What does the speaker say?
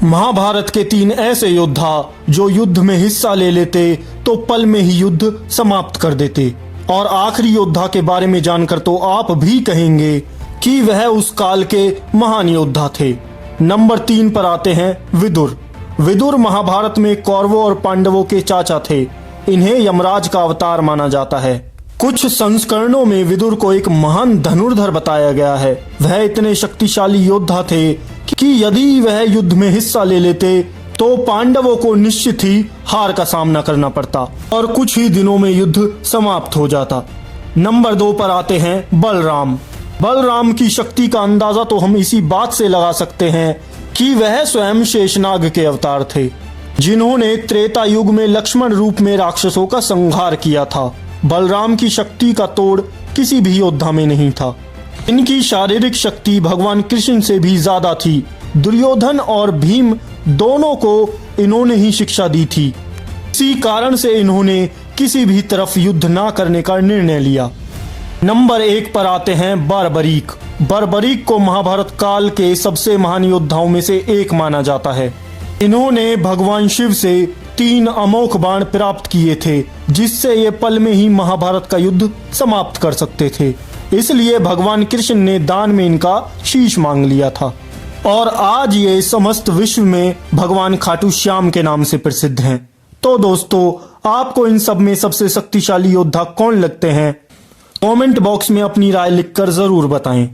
महाभारत के 3 ऐसे योद्धा जो युद्ध में हिस्सा ले लेते तो पल में ही युद्ध समाप्त कर देते। और आखिरी योद्धा के बारे में जानकर तो आप भी कहेंगे कि वह उस काल के महान योद्धा थे। नंबर 3 पर आते हैं विदुर। विदुर महाभारत में कौरवों और पांडवों के चाचा थे। इन्हें यमराज का अवतार माना जाता है। कुछ संस्करणों में विदुर को एक महान धनुर्धर बताया गया है। वह इतने शक्तिशाली योद्धा थे कि यदि वह युद्ध में हिस्सा ले लेते तो पांडवों को निश्चित ही हार का सामना करना पड़ता और कुछ ही दिनों में युद्ध समाप्त हो जाता। नंबर 2 पर आते हैं बलराम। बलराम की शक्ति का अंदाजा तो हम इसी बात से लगा सकते हैं कि वह स्वयं शेषनाग के अवतार थे, जिन्होंने त्रेता युग में लक्ष्मण रूप में राक्षसों का संहार किया था। बलराम की शक्ति का तोड़ किसी भी योद्धा में नहीं था। इनकी शारीरिक शक्ति भगवान कृष्ण से भी ज्यादा थी। दुर्योधन और भीम दोनों को इन्होंने ही शिक्षा दी थी। इसी कारण से इन्होंने किसी भी तरफ युद्ध ना करने का निर्णय लिया। नंबर 1 पर आते हैं बर्बरीक। बर्बरीक को महाभारत काल के सबसे महान योद्धाओं में से एक माना जाता है। इन्होंने भगवान शिव से 3 अमोघ बाण प्राप्त किए थे, जिससे ये पल में ही महाभारत का युद्ध समाप्त कर सकते थे। इसलिए भगवान कृष्ण ने दान में इनका शीश मांग लिया था और आज ये समस्त विश्व में भगवान खाटू श्याम के नाम से प्रसिद्ध हैं। तो दोस्तों, आपको इन सब में सबसे शक्तिशाली योद्धा कौन लगते हैं? कमेंट बॉक्स में अपनी राय लिखकर जरूर बताएं।